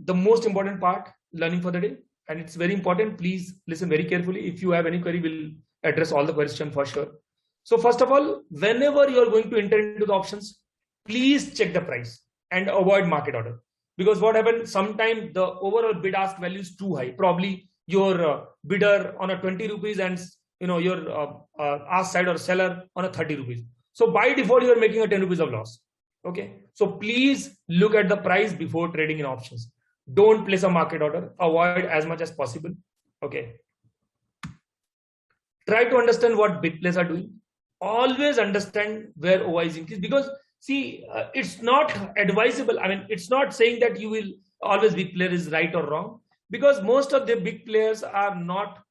the most important part, learning for the day, and it's very important. Please listen very carefully. If you have any query, we'll address all the questions for sure. So first of all, whenever you are going to enter into the options, please check the price and avoid market order. Because what happens, sometimes the overall bid ask value is too high. Probably your bidder on a 20 rupees and your ask side or seller on a 30 rupees. So by default, you are making a 10 rupees of loss. Okay. So please look at the price before trading in options. Don't place a market order. Avoid as much as possible. Okay. Try to understand what big players are doing. Always understand where OI is increased, because see, it's not advisable. I mean, it's not saying that you will always big player is right or wrong, because most of the big players are not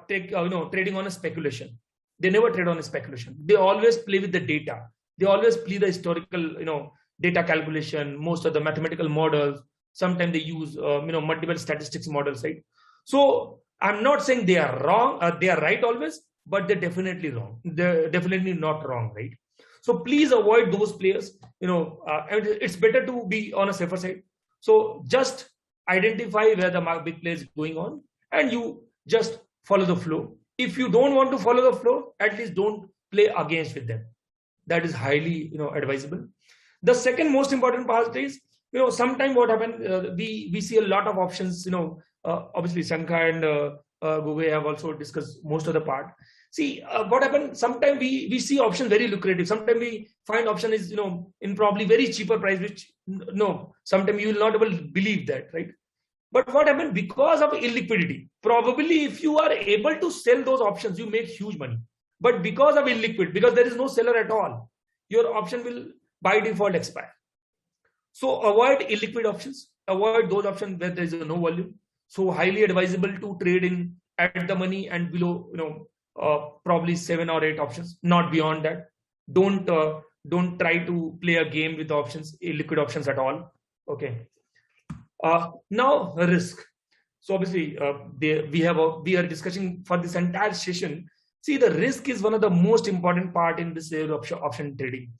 trading on a speculation. They never trade on a speculation. They always play with the data. They always play the historical, data calculation, most of the mathematical models. Sometimes they use, multiple statistics models, right? So I'm not saying they are wrong, they are right always, but they're definitely wrong. They're definitely not wrong, right? So please avoid those players. It's better to be on a safer side. So just identify where the big play is going on, and you just follow the flow. If you don't want to follow the flow, at least don't play against with them. That is highly, advisable. The second most important part is, sometimes what happens, we see a lot of options. Obviously Shankha and Guge have also discussed most of the part. See, what happens, sometimes we see option very lucrative. Sometimes we find option is, in probably very cheaper price, which sometimes you will not able to believe that, right? But what happens, because of illiquidity, probably if you are able to sell those options, you make huge money. But because of illiquid, because there is no seller at all, your option will by default expire. So avoid illiquid options, avoid those options where there is no volume. So highly advisable to trade in at the money and below, probably 7 or 8 options, not beyond that. Don't try to play a game with options, illiquid options at all. Okay. Now risk. So obviously we are discussing for this entire session. See, the risk is one of the most important part in this option trading.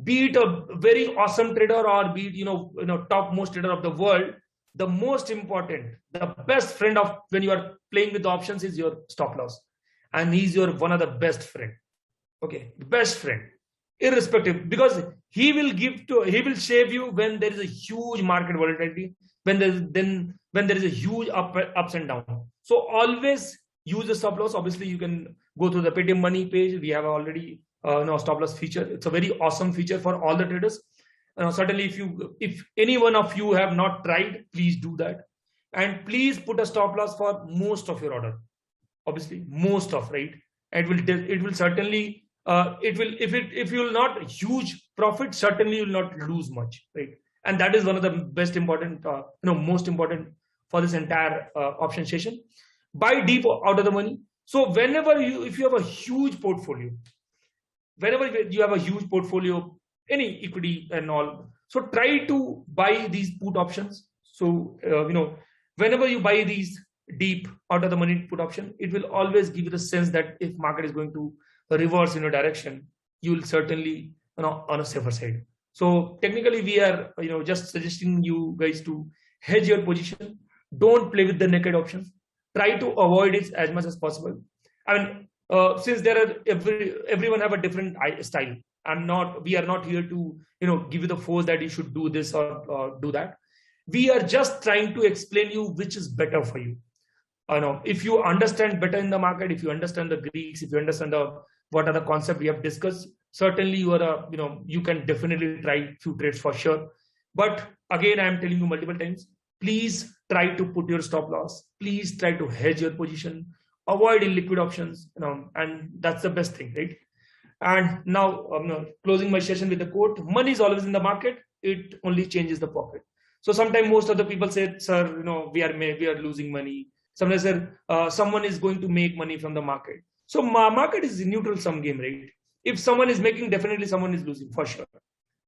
Be it a very awesome trader or be it top most trader of the world, the most important, the best friend of when you are playing with the options is your stop loss, and he's your one of the best friend. Okay, best friend, irrespective, because he will save you when there is a huge market volatility, when there is a huge ups and downs. So always use the stop loss. Obviously you can go to the Paytm Money page. We have already stop loss feature. It's a very awesome feature for all the traders. Certainly if any one of you have not tried, please do that, and please put a stop loss for most of your order. Obviously most of, right? It will certainly if you will not huge profit, certainly you will not lose much, right? And that is one of the best important, most important for this entire option session. Buy deep out of the money. So if you have a huge portfolio, any equity and all, so try to buy these put options. So whenever you buy these deep out of the money put option, it will always give you the sense that if market is going to reverse in a direction, you will certainly on a safer side. So technically we are just suggesting you guys to hedge your position. Don't play with the naked options. Try to avoid it as much as possible. I mean, since there are everyone have a different style. We are not here to give you the force that you should do this or do that. We are just trying to explain you which is better for you. If you understand better in the market, if you understand the Greeks, if you understand what are the concepts we have discussed, certainly you can definitely try few trades for sure. But again, I am telling you multiple times, please try to put your stop loss. Please try to hedge your position. Avoid illiquid options, and that's the best thing, right? And now I'm closing my session with a quote: money is always in the market. It only changes the pocket. So sometimes most of the people say, sir, we are losing money. Sometimes, sir, someone is going to make money from the market. So market is a neutral sum game, right? If someone is making, definitely someone is losing for sure,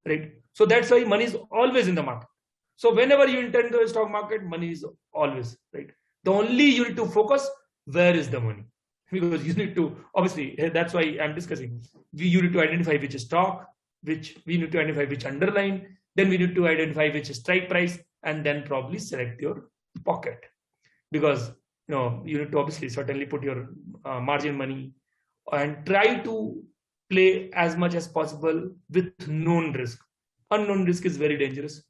right? So that's why money is always in the market. So whenever you enter into the stock market, money is always, right? The only you need to focus, where is the money? Because you need to, obviously, that's why I'm discussing. You need to identify which is stock, we need to identify which underline, then we need to identify which is strike price, and then probably select your pocket, because you need to obviously certainly put your margin money and try to play as much as possible with known risk. Unknown risk is very dangerous.